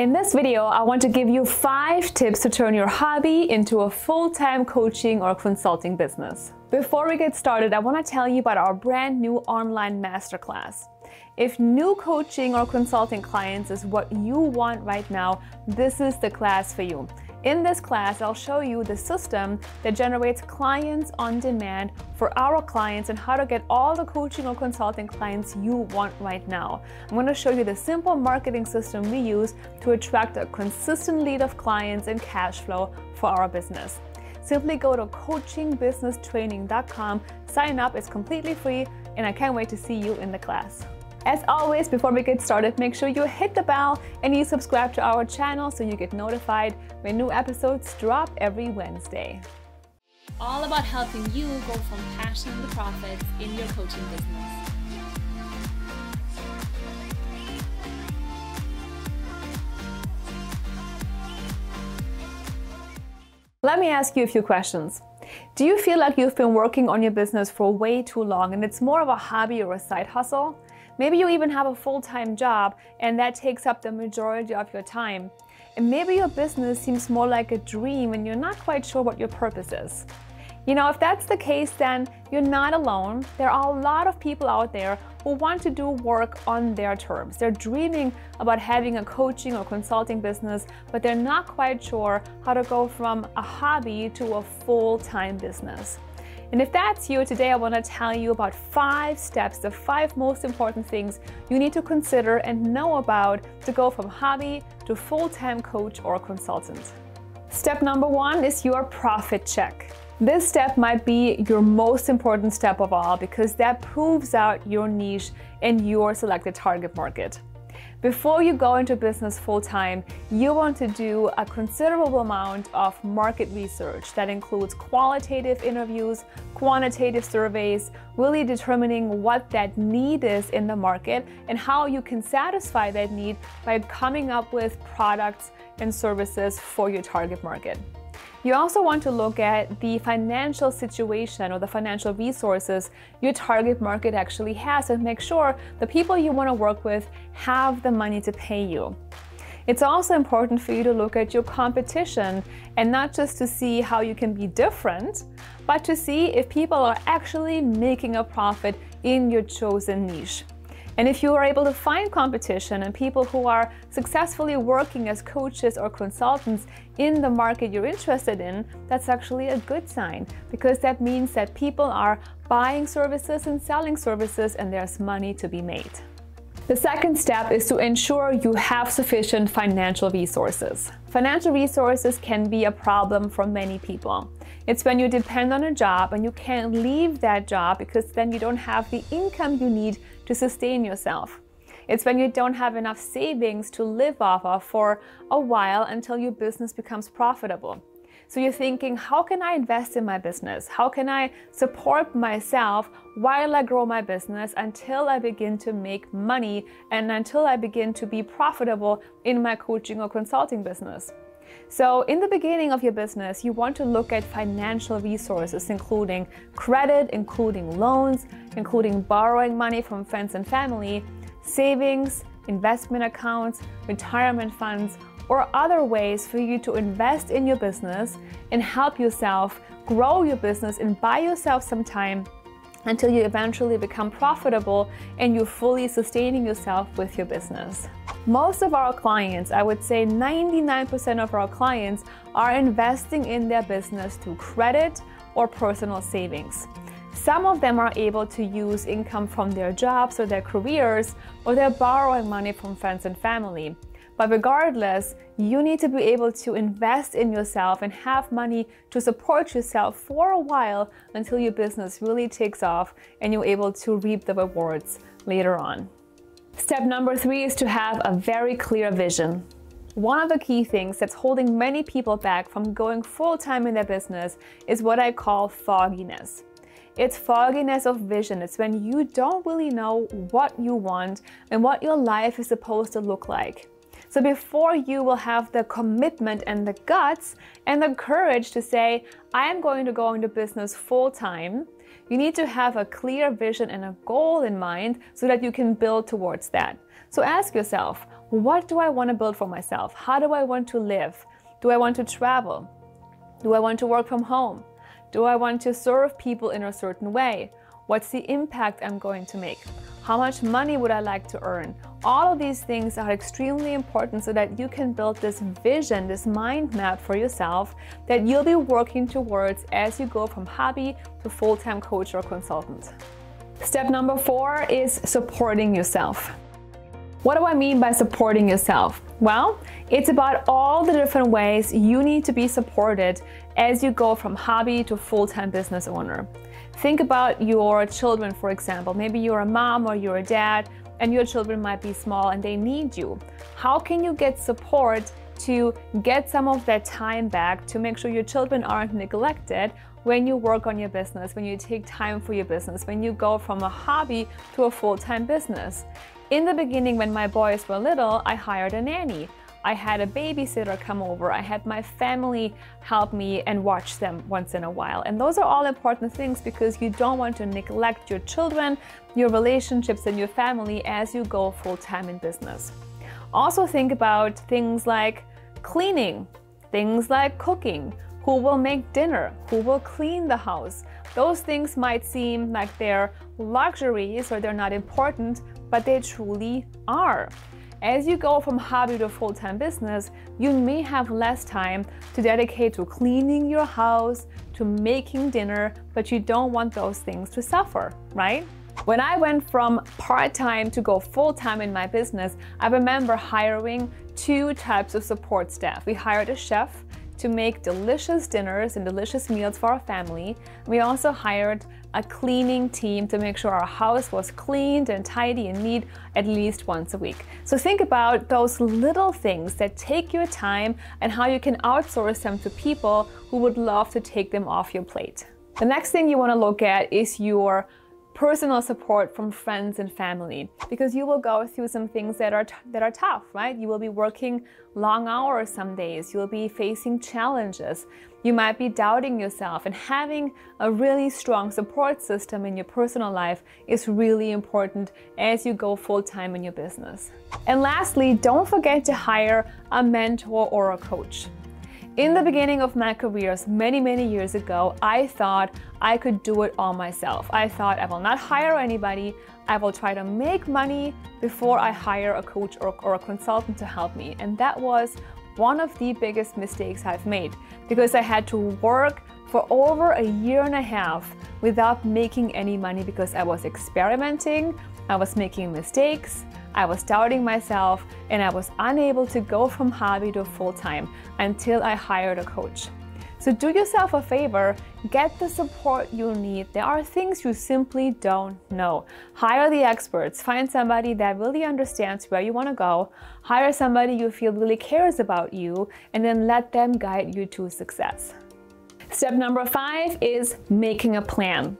In this video, I want to give you 5 tips to turn your hobby into a full-time coaching or consulting business. Before we get started, I want to tell you about our brand new online masterclass. If new coaching or consulting clients is what you want right now, this is the class for you. In this class, I'll show you the system that generates clients on demand for our clients and how to get all the coaching or consulting clients you want right now. I'm going to show you the simple marketing system we use to attract a consistent lead of clients and cash flow for our business. Simply go to coachingbusinesstraining.com, sign up, it's completely free, and I can't wait to see you in the class. As always, before we get started, make sure you hit the bell and you subscribe to our channel so you get notified when new episodes drop every Wednesday. All about helping you go from passion to profits in your coaching business. Let me ask you a few questions. Do you feel like you've been working on your business for way too long and it's more of a hobby or a side hustle? Maybe you even have a full-time job and that takes up the majority of your time. And maybe your business seems more like a dream and you're not quite sure what your purpose is. You know, if that's the case, then you're not alone. There are a lot of people out there who want to do work on their terms. They're dreaming about having a coaching or consulting business, but they're not quite sure how to go from a hobby to a full-time business. And if that's you, today I want to tell you about 5 steps, the 5 most important things you need to consider and know about to go from hobby to full-time coach or consultant. Step number 1 is your profit check. This step might be your most important step of all because that proves out your niche and your selected target market. Before you go into business full-time, you want to do a considerable amount of market research that includes qualitative interviews, quantitative surveys, really determining what that need is in the market and how you can satisfy that need by coming up with products and services for your target market. You also want to look at the financial situation or the financial resources your target market actually has and make sure the people you want to work with have the money to pay you. It's also important for you to look at your competition and not just to see how you can be different, but to see if people are actually making a profit in your chosen niche. And if you are able to find competition and people who are successfully working as coaches or consultants in the market you're interested in, that's actually a good sign because that means that people are buying services and selling services and there's money to be made. The second step is to ensure you have sufficient financial resources. Financial resources can be a problem for many people. It's when you depend on a job and you can't leave that job because then you don't have the income you need to sustain yourself. It's when you don't have enough savings to live off of for a while until your business becomes profitable. So you're thinking, how can I invest in my business? How can I support myself while I grow my business until I begin to make money and until I begin to be profitable in my coaching or consulting business? So in the beginning of your business, you want to look at financial resources, including credit, including loans, including borrowing money from friends and family, savings, investment accounts, retirement funds, or other ways for you to invest in your business and help yourself grow your business and buy yourself some time until you eventually become profitable and you're fully sustaining yourself with your business. Most of our clients, I would say 99% of our clients, are investing in their business through credit or personal savings. Some of them are able to use income from their jobs or their careers, or they're borrowing money from friends and family. But regardless, you need to be able to invest in yourself and have money to support yourself for a while until your business really takes off and you're able to reap the rewards later on. Step number 3 is to have a very clear vision. One of the key things that's holding many people back from going full-time in their business is what I call fogginess. It's fogginess of vision. It's when you don't really know what you want and what your life is supposed to look like. So before you will have the commitment and the guts and the courage to say, I am going to go into business full-time, you need to have a clear vision and a goal in mind so that you can build towards that. So ask yourself, What do I want to build for myself? How do I want to live? Do I want to travel? Do I want to work from home? Do I want to serve people in a certain way? What's the impact I'm going to make? How much money would I like to earn? All of these things are extremely important so that you can build this vision, this mind map for yourself that you'll be working towards as you go from hobby to full-time coach or consultant. Step number 4 is supporting yourself. What do I mean by supporting yourself? Well, it's about all the different ways you need to be supported as you go from hobby to full-time business owner. Think about your children, for example. Maybe you're a mom or you're a dad and your children might be small and they need you. How can you get support to get some of that time back to make sure your children aren't neglected when you work on your business, when you take time for your business, when you go from a hobby to a full-time business? In the beginning, when my boys were little, I hired a nanny. I had a babysitter come over. I had my family help me and watch them once in a while. And those are all important things because you don't want to neglect your children, your relationships, and your family as you go full-time in business. Also think about things like cleaning, things like cooking. Who will make dinner? Who will clean the house? Those things might seem like they're luxuries or they're not important, but they truly are. As you go from hobby to full-time business, you may have less time to dedicate to cleaning your house, to making dinner, but you don't want those things to suffer, right? When I went from part-time to go full-time in my business, I remember hiring 2 types of support staff. We hired a chef to make delicious dinners and delicious meals for our family. We also hired a cleaning team to make sure our house was cleaned and tidy and neat at least once a week. So think about those little things that take your time and how you can outsource them to people who would love to take them off your plate. The next thing you want to look at is your personal support from friends and family, because you will go through some things that are tough, right? You will be working long hours some days. You'll be facing challenges. You might be doubting yourself, and having a really strong support system in your personal life is really important as you go full-time in your business. And lastly, don't forget to hire a mentor or a coach. In the beginning of my career, many years ago, I thought I could do it all myself. I thought I will not hire anybody. I will try to make money before I hire a coach or a consultant to help me. And that was one of the biggest mistakes I've made, because I had to work for over 1.5 years without making any money because I was experimenting, I was making mistakes, I was doubting myself, and I was unable to go from hobby to full-time until I hired a coach. So do yourself a favor, get the support you need. There are things you simply don't know. Hire the experts, find somebody that really understands where you want to go, hire somebody you feel really cares about you, and then let them guide you to success. Step number 5 is making a plan.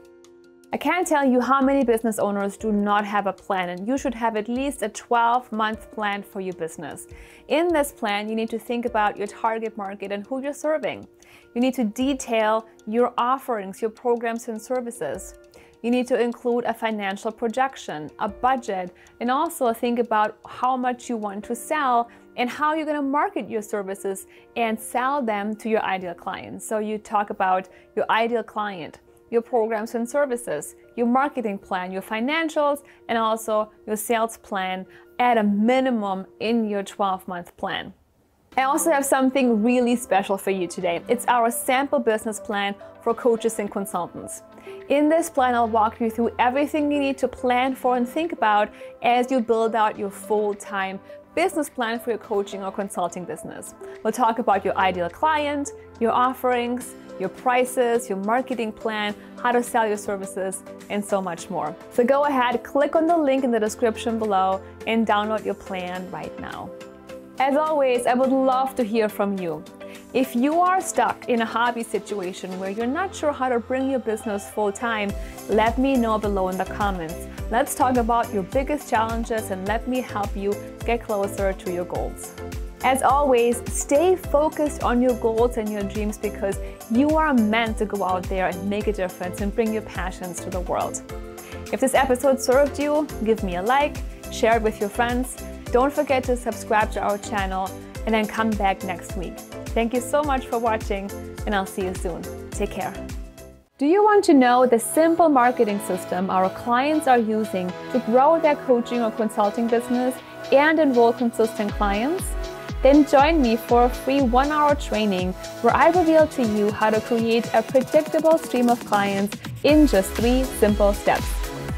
I can't tell you how many business owners do not have a plan, and you should have at least a 12-month plan for your business. In this plan, you need to think about your target market and who you're serving. You need to detail your offerings, your programs and services. You need to include a financial projection, a budget, and also think about how much you want to sell and how you're going to market your services and sell them to your ideal clients. So you talk about your ideal client, your programs and services, your marketing plan, your financials, and also your sales plan at a minimum in your 12-month plan. I also have something really special for you today. It's our sample business plan for coaches and consultants. In this plan, I'll walk you through everything you need to plan for and think about as you build out your full-time business plan for your coaching or consulting business. We'll talk about your ideal client, your offerings, your prices, your marketing plan, how to sell your services, and so much more. So go ahead, click on the link in the description below and download your plan right now. As always, I would love to hear from you. If you are stuck in a hobby situation where you're not sure how to bring your business full-time, let me know below in the comments. Let's talk about your biggest challenges and let me help you get closer to your goals. As always, stay focused on your goals and your dreams, because you are meant to go out there and make a difference and bring your passions to the world. If this episode served you, give me a like, share it with your friends. don't forget to subscribe to our channel and then come back next week. Thank you so much for watching, and I'll see you soon. Take care. Do you want to know the simple marketing system our clients are using to grow their coaching or consulting business and enroll consistent clients? Then join me for a free 1-hour training where I reveal to you how to create a predictable stream of clients in just 3 simple steps.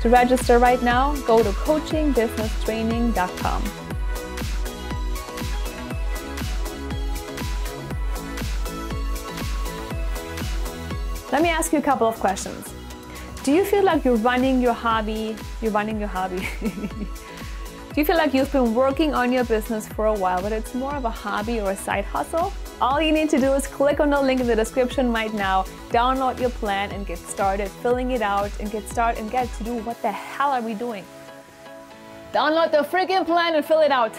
To register right now, go to coachingbusinesstraining.com. Let me ask you a couple of questions. Do you feel like you're running your hobby? Do you feel like you've been working on your business for a while, but it's more of a hobby or a side hustle? All you need to do is click on the link in the description right now, download your plan and get started filling it out and get to do what the hell are we doing? Download the freaking plan and fill it out.